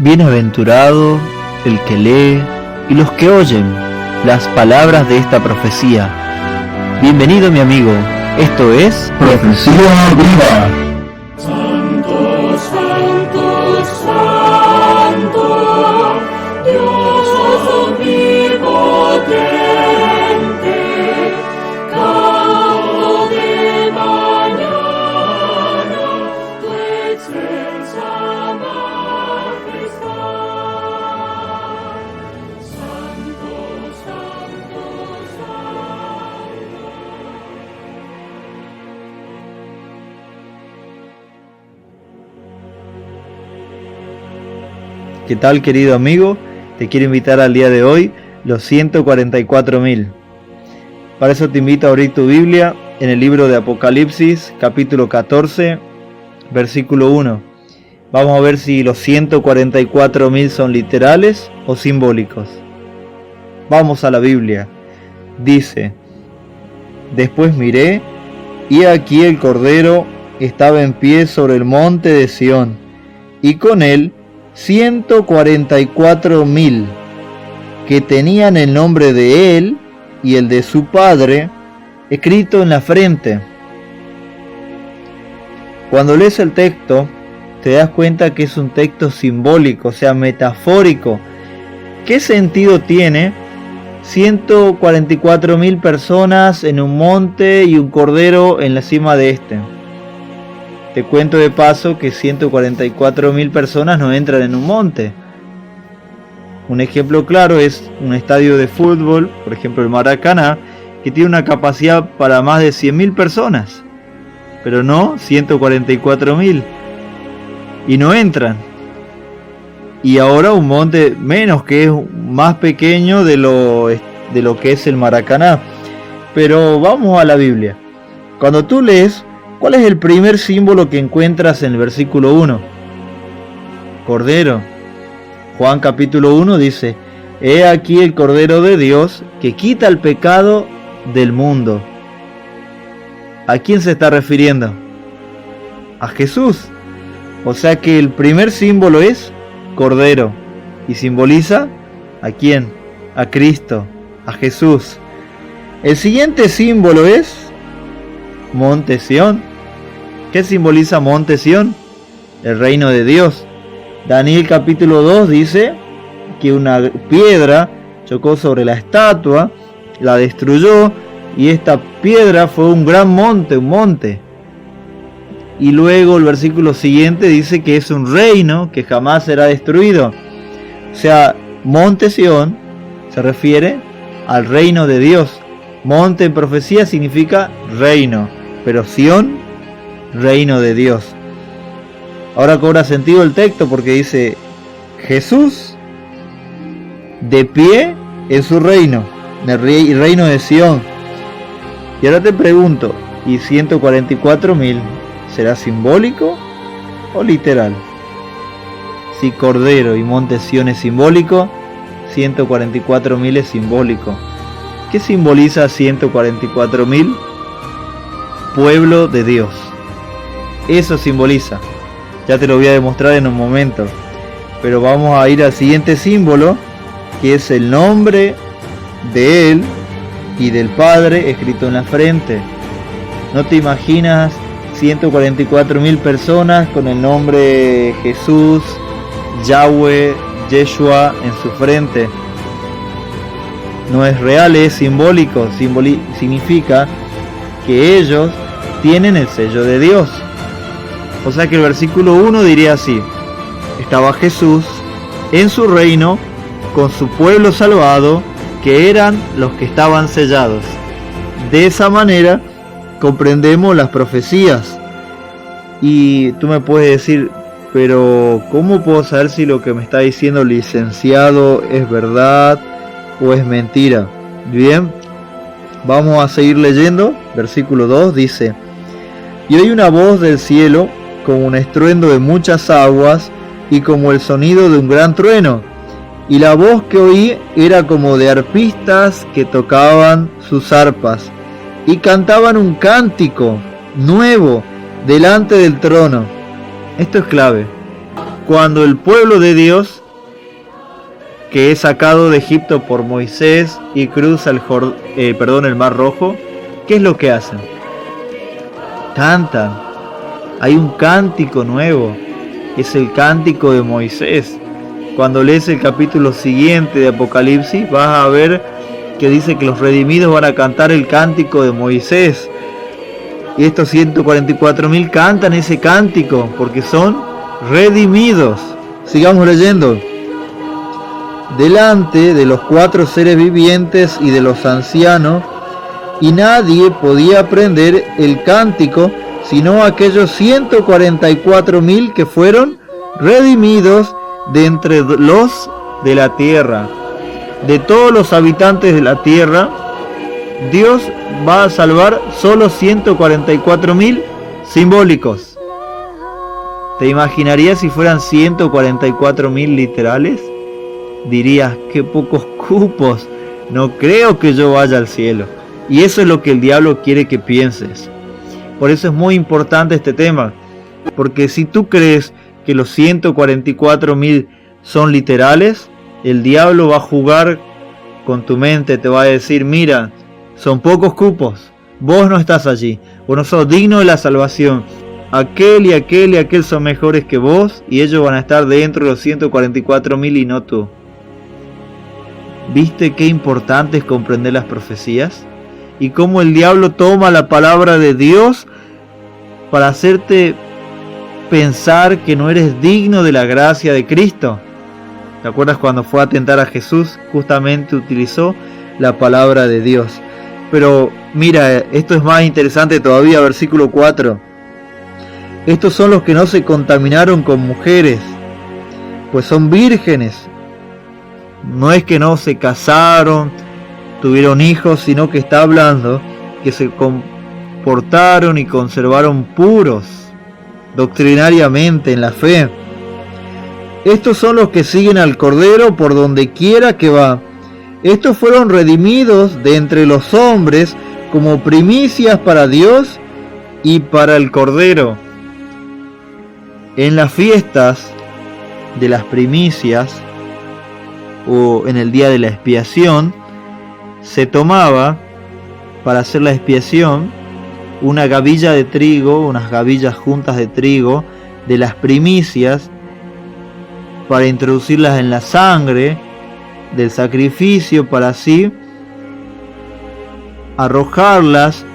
Bienaventurado el que lee y los que oyen las palabras de esta profecía. Bienvenido, mi amigo, esto es Profecía Viva. Santo, santo, santo, Dios omnipotente, canto de mañana, tu excelsa majestad. Santo, santo, santo. ¿Qué tal, querido amigo? Te quiero invitar al día de hoy, los 144.000. Para eso te invito a abrir tu Biblia en el libro de Apocalipsis, capítulo 14, versículo 1. Vamos a ver si los 144.000 son literales o simbólicos. Vamos a la Biblia. Dice: Después miré, y aquí el Cordero estaba en pie sobre el monte de Sión, y con él 144.000 que tenían el nombre de él y el de su padre escrito en la frente. Cuando lees el texto te das cuenta que es un texto simbólico, o sea, metafórico. ¿Qué sentido tiene 144.000 personas en un monte y un cordero en la cima de este? Te cuento de paso que 144.000 personas no entran en un monte. Un ejemplo claro es un estadio de fútbol, por ejemplo el Maracaná, que tiene una capacidad para más de 100.000 personas, pero no 144.000, y no entran. Y ahora un monte menos, que es más pequeño de lo que es el Maracaná. Pero vamos a la Biblia. Cuando tú lees, ¿cuál es el primer símbolo que encuentras en el versículo 1? Cordero. Juan capítulo 1 dice: He aquí el Cordero de Dios que quita el pecado del mundo. ¿A quién se está refiriendo? A Jesús. O sea que el primer símbolo es Cordero. ¿Y simboliza a quién? A Cristo, a Jesús. El siguiente símbolo es Monte Sión. ¿Qué simboliza Monte Sión? El reino de Dios. Daniel capítulo 2 dice que una piedra chocó sobre la estatua, la destruyó, y esta piedra fue un gran monte, un monte. Y luego el versículo siguiente dice que es un reino que jamás será destruido. O sea, Monte Sión se refiere al reino de Dios. Monte en profecía significa reino, pero Sión, reino de Dios. Ahora cobra sentido el texto porque dice Jesús de pie en su reino, el reino de Sión. Y ahora te pregunto, ¿y 144.000 será simbólico o literal? Si Cordero y Monte Sión es simbólico, 144.000 es simbólico. ¿Qué simboliza 144.000? Pueblo de Dios. Eso simboliza. Ya te lo voy a demostrar en un momento. Pero vamos a ir al siguiente símbolo, que es el nombre de Él y del Padre escrito en la frente. ¿No te imaginas 144.000 personas con el nombre Jesús, Yahweh, Yeshua en su frente? No es real, es simbólico. Significa que ellos tienen el sello de Dios. O sea que el versículo 1 diría así: estaba Jesús en su reino con su pueblo salvado, que eran los que estaban sellados. De esa manera comprendemos las profecías. Y tú me puedes decir, pero ¿cómo puedo saber si lo que me está diciendo el licenciado es verdad o es mentira? Bien, vamos a seguir leyendo. Versículo 2 dice: Y oí una voz del cielo como un estruendo de muchas aguas y como el sonido de un gran trueno. Y la voz que oí era como de arpistas que tocaban sus arpas y cantaban un cántico nuevo delante del trono. Esto es clave. cuando el pueblo de Dios, que es sacado de Egipto por Moisés y cruza el Mar Rojo, ¿qué es lo que hacen? Cantan. Hay un cántico nuevo, es el cántico de Moisés. Cuando lees el capítulo siguiente de Apocalipsis, vas a ver que dice que los redimidos van a cantar el cántico de Moisés. Y estos 144.000 cantan ese cántico porque son redimidos. Sigamos leyendo. Delante de los 4 seres vivientes y de los ancianos, y nadie podía aprender el cántico sino aquellos 144.000 que fueron redimidos de entre los de la tierra. De todos los habitantes de la tierra, Dios va a salvar solo 144.000 simbólicos. ¿Te imaginarías si fueran 144.000 literales? Dirías, qué pocos cupos, no creo que yo vaya al cielo. Y eso es lo que el diablo quiere que pienses. Por eso es muy importante este tema, porque si tú crees que los 144.000 son literales, el diablo va a jugar con tu mente, te va a decir, mira, son pocos cupos, vos no estás allí, vos no sos digno de la salvación, aquel y aquel son mejores que vos, y ellos van a estar dentro de los 144.000 y no tú. ¿Viste qué importante es comprender las profecías? Y cómo el diablo toma la palabra de Dios para hacerte pensar que no eres digno de la gracia de Cristo. ¿Te acuerdas cuando fue a tentar a Jesús? Justamente utilizó la palabra de Dios. Pero mira, esto es más interesante todavía, versículo 4. Estos son los que no se contaminaron con mujeres, pues son vírgenes. No es que no se casaron, tuvieron hijos, sino que está hablando que se comportaron y conservaron puros doctrinariamente en la fe. Estos son los que siguen al Cordero por donde quiera que va. Estos fueron redimidos de entre los hombres como primicias para Dios y para el Cordero. En las fiestas de las primicias o en el día de la expiación, se tomaba para hacer la expiación una gavilla de trigo, unas gavillas juntas de trigo de las primicias, para introducirlas en la sangre del sacrificio, para así arrojarlas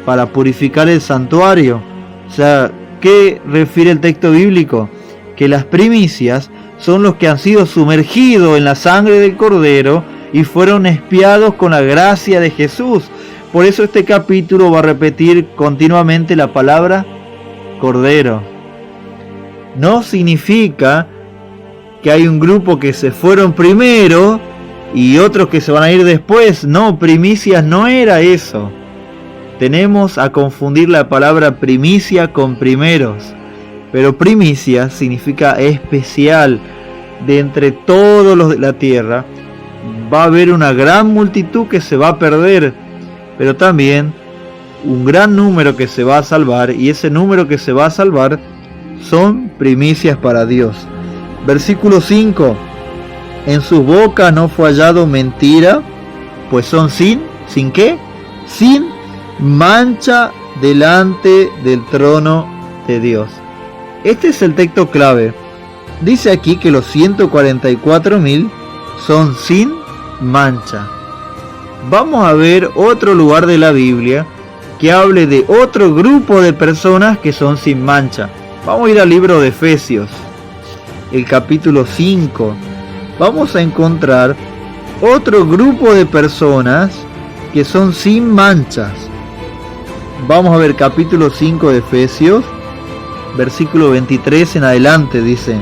para purificar el santuario. O sea, ¿qué refiere el texto bíblico? Que las primicias son los que han sido sumergidos en la sangre del Cordero y fueron expiados con la gracia de Jesús. Por eso este capítulo va a repetir continuamente la palabra Cordero. No significa que hay un grupo que se fueron primero y otros que se van a ir después. No, primicias no era eso. Tenemos a confundir la palabra primicia con primeros. Pero primicia significa especial. De entre todos los de la tierra va a haber una gran multitud que se va a perder, pero también un gran número que se va a salvar, y ese número que se va a salvar son primicias para Dios. Versículo 5. En sus bocas no fue hallado mentira, pues son sin qué? Sin mancha delante del trono de Dios. Este es el texto clave. Dice aquí que los 144.000 son sin mancha. Vamos a ver otro lugar de la Biblia que hable de otro grupo de personas que son sin mancha. Vamos a ir al libro de Efesios, el capítulo 5. Vamos a encontrar otro grupo de personas que son sin manchas. Vamos a ver capítulo 5 de Efesios, versículo 23 en adelante, dice: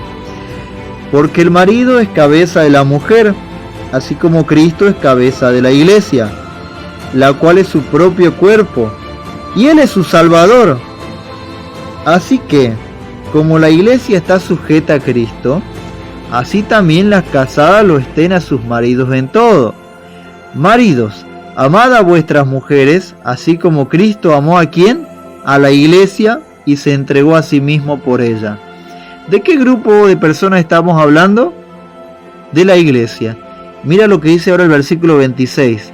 porque el marido es cabeza de la mujer, así como Cristo es cabeza de la iglesia, la cual es su propio cuerpo, y Él es su Salvador. Así que, como la iglesia está sujeta a Cristo, así también las casadas lo estén a sus maridos en todo. Maridos, amad a vuestras mujeres, así como Cristo amó a ¿quién? A la iglesia, y se entregó a sí mismo por ella, ¿De qué grupo de personas estamos hablando? De la iglesia. Mira lo que dice ahora el versículo 26.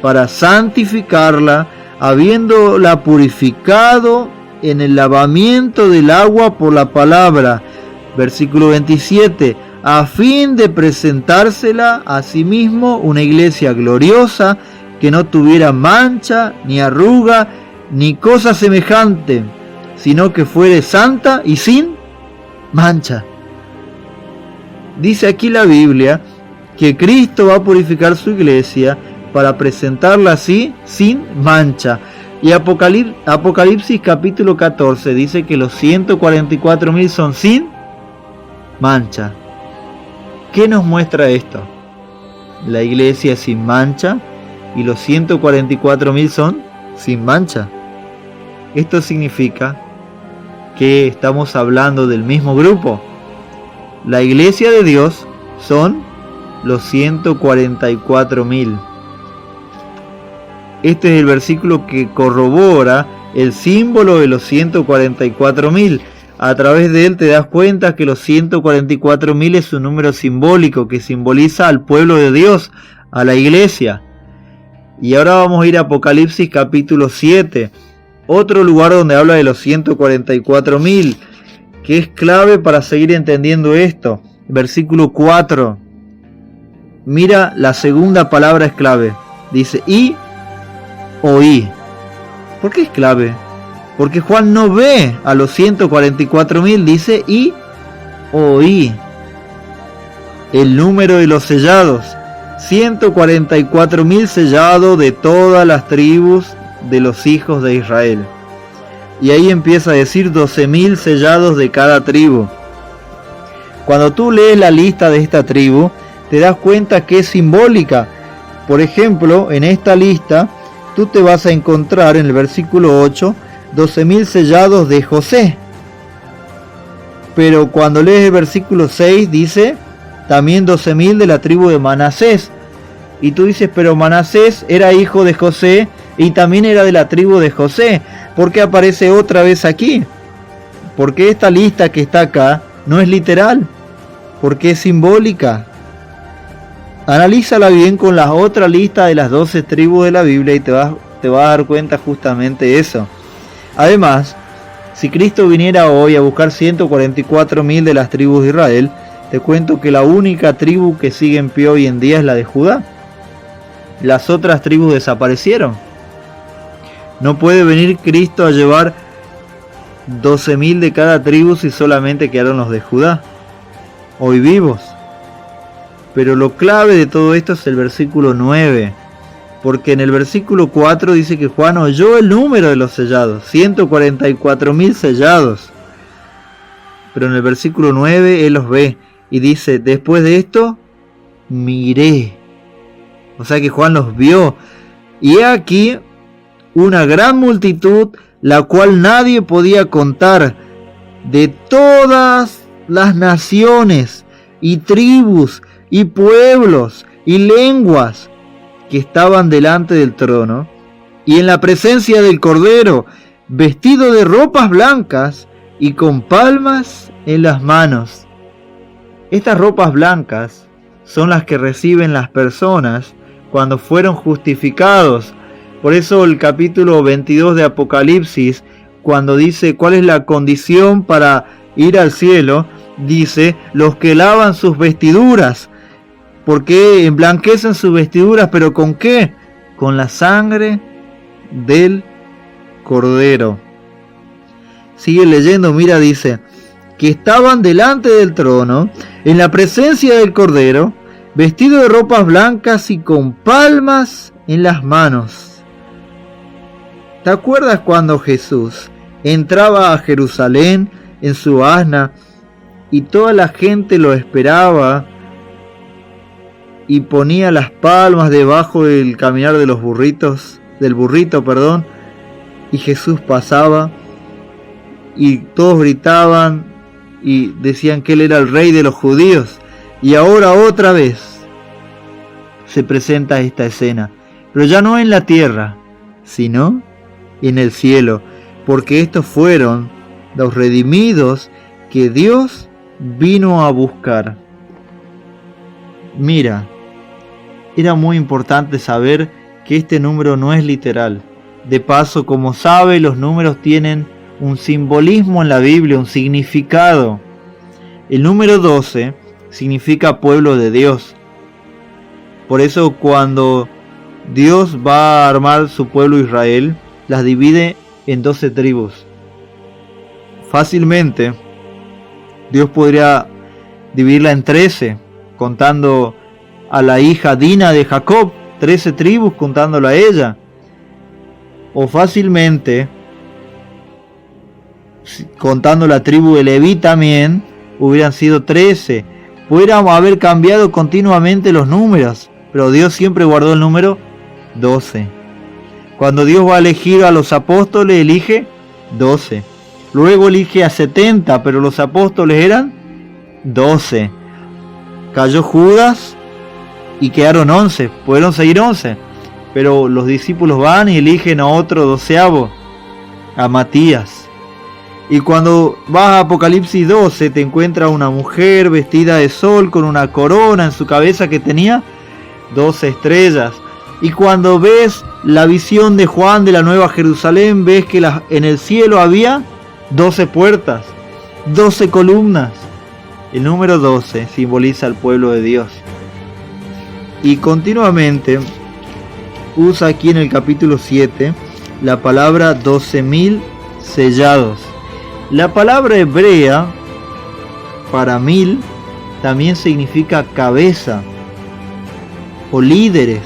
Para santificarla, habiéndola purificado en el lavamiento del agua por la palabra. Versículo 27. A fin de presentársela a sí mismo una iglesia gloriosa, que no tuviera mancha, ni arruga, ni cosa semejante, sino que fuere santa y sin mancha. Dice aquí la Biblia que Cristo va a purificar su iglesia para presentarla así sin mancha. Y Apocalipsis capítulo 14 dice que los 144.000 son sin mancha. ¿Qué nos muestra esto? La iglesia sin mancha y los 144.000 son sin mancha. Esto significa que estamos hablando del mismo grupo. La iglesia de Dios son los 144.000. Este es el versículo que corrobora el símbolo de los 144.000. A través de él te das cuenta que los 144.000 es un número simbólico que simboliza al pueblo de Dios, a la iglesia. Y ahora vamos a ir a Apocalipsis capítulo 7, otro lugar donde habla de los 144.000, que es clave para seguir entendiendo esto. Versículo 4. Mira, la segunda palabra es clave. Dice, y oí. ¿Por qué es clave? Porque Juan no ve a los 144.000, dice, y oí. El número de los sellados. 144.000 sellados de todas las tribus de los hijos de Israel. Y ahí empieza a decir 12.000 sellados de cada tribu. Cuando tú lees la lista de esta tribu, te das cuenta que es simbólica. Por ejemplo, en esta lista, tú te vas a encontrar en el versículo 8, 12.000 sellados de José. Pero cuando lees el versículo 6, dice también 12.000 de la tribu de Manasés. Y tú dices, pero Manasés era hijo de José y también era de la tribu de José. ¿Por qué aparece otra vez aquí? Porque esta lista que está acá no es literal, porque es simbólica. Analízala bien con la otra lista de las 12 tribus de la Biblia y te vas a dar cuenta justamente de eso. Además, si Cristo viniera hoy a buscar 144.000 de las tribus de Israel, te cuento que la única tribu que sigue en pie hoy en día es la de Judá. Las otras tribus desaparecieron. No puede venir Cristo a llevar 12.000 de cada tribu si solamente quedaron los de Judá, hoy vivos. Pero lo clave de todo esto es el versículo 9, porque en el versículo 4 dice que Juan oyó el número de los sellados, 144.000 sellados. Pero en el versículo 9 él los ve y dice, después de esto, miré. O sea que Juan los vio. Y he aquí una gran multitud, la cual nadie podía contar, de todas las naciones y tribus y pueblos y lenguas, que estaban delante del trono y en la presencia del Cordero, vestido de ropas blancas y con palmas en las manos. Estas ropas blancas son las que reciben las personas cuando fueron justificados. Por eso el capítulo 22 de Apocalipsis, cuando dice cuál es la condición para ir al cielo, dice, los que lavan sus vestiduras. Porque emblanquecen sus vestiduras, ¿pero con qué? Con la sangre del Cordero. Sigue leyendo, mira, dice, que estaban delante del trono, en la presencia del Cordero, vestidos de ropas blancas y con palmas en las manos. ¿Te acuerdas cuando Jesús entraba a Jerusalén en su asna y toda la gente lo esperaba y ponía las palmas debajo del caminar de los burritos, del burrito, perdón, y Jesús pasaba y todos gritaban y decían que él era el rey de los judíos? Y ahora otra vez se presenta esta escena, pero ya no en la tierra, sino en el cielo, porque estos fueron los redimidos que Dios vino a buscar. Mira, era muy importante saber que este número no es literal. De paso, como sabe, los números tienen un simbolismo en la Biblia, un significado. El número 12 significa pueblo de Dios. Por eso cuando Dios va a armar su pueblo Israel, las divide en 12 tribus. Fácilmente, Dios podría dividirla en 13, contando a la hija Dina de Jacob, 13 tribus contándola a ella. O fácilmente, contando la tribu de Leví también, hubieran sido 13. Pudiéramos haber cambiado continuamente los números, pero Dios siempre guardó el número 12. Cuando Dios va a elegir a los apóstoles, elige 12. Luego elige a 70, pero los apóstoles eran 12. Cayó Judas y quedaron 11. Pudieron seguir 11. Pero los discípulos van y eligen a otro 12avo, a Matías. Y cuando vas a Apocalipsis 12, te encuentras una mujer vestida de sol con una corona en su cabeza que tenía 12 estrellas. Y cuando ves la visión de Juan de la Nueva Jerusalén, ves que en el cielo había 12 puertas, 12 columnas. El número 12 simboliza al pueblo de Dios. Y continuamente usa aquí en el capítulo 7 la palabra 12.000 sellados. La palabra hebrea para 1000 también significa cabeza o líderes.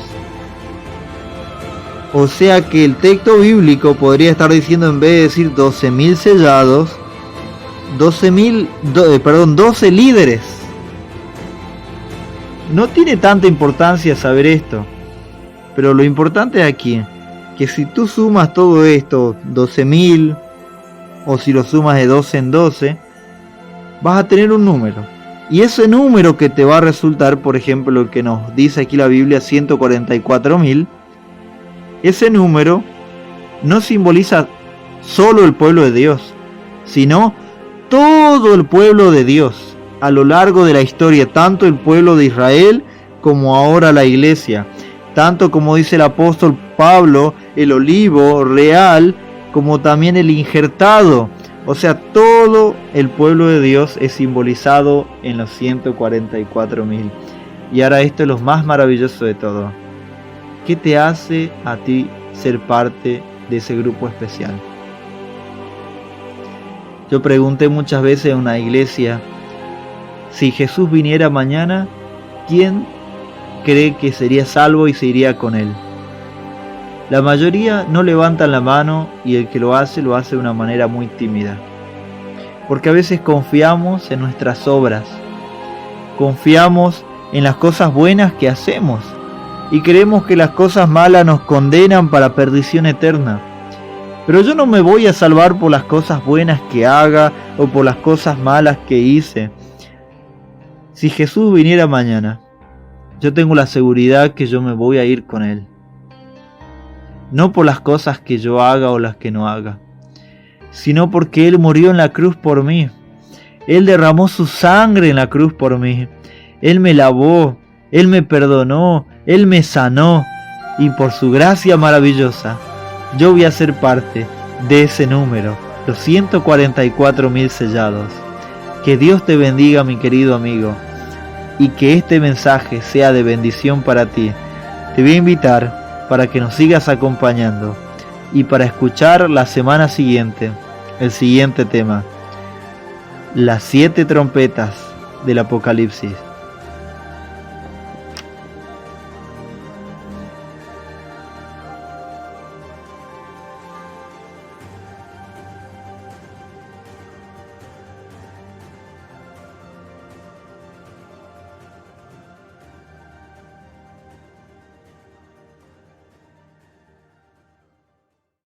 O sea que el texto bíblico podría estar diciendo, en vez de decir 12.000 sellados, 12 líderes. No tiene tanta importancia saber esto, pero lo importante aquí, que si tú sumas todo esto, 12.000, o si lo sumas de 12 en 12, vas a tener un número. Y ese número que te va a resultar, por ejemplo, el que nos dice aquí la Biblia, 144.000, ese número no simboliza solo el pueblo de Dios, sino todo el pueblo de Dios a lo largo de la historia, tanto el pueblo de Israel como ahora la iglesia, tanto como dice el apóstol Pablo, el olivo real, como también el injertado. O sea, todo el pueblo de Dios es simbolizado en los 144.000. Y ahora esto es lo más maravilloso de todo. ¿Qué te hace a ti ser parte de ese grupo especial? Yo pregunté muchas veces en una iglesia, si Jesús viniera mañana, ¿quién cree que sería salvo y se iría con él? La mayoría no levantan la mano, y el que lo hace de una manera muy tímida. Porque a veces confiamos en nuestras obras, confiamos en las cosas buenas que hacemos, y creemos que las cosas malas nos condenan para perdición eterna. Pero yo no me voy a salvar por las cosas buenas que haga o por las cosas malas que hice. Si Jesús viniera mañana, yo tengo la seguridad que yo me voy a ir con él. No por las cosas que yo haga o las que no haga, sino porque él murió en la cruz por mí. Él derramó su sangre en la cruz por mí. Él me lavó, él me perdonó, él me sanó, y por su gracia maravillosa, yo voy a ser parte de ese número, los 144.000 sellados. Que Dios te bendiga, mi querido amigo, y que este mensaje sea de bendición para ti. Te voy a invitar para que nos sigas acompañando y para escuchar la semana siguiente el siguiente tema, las 7 trompetas del Apocalipsis.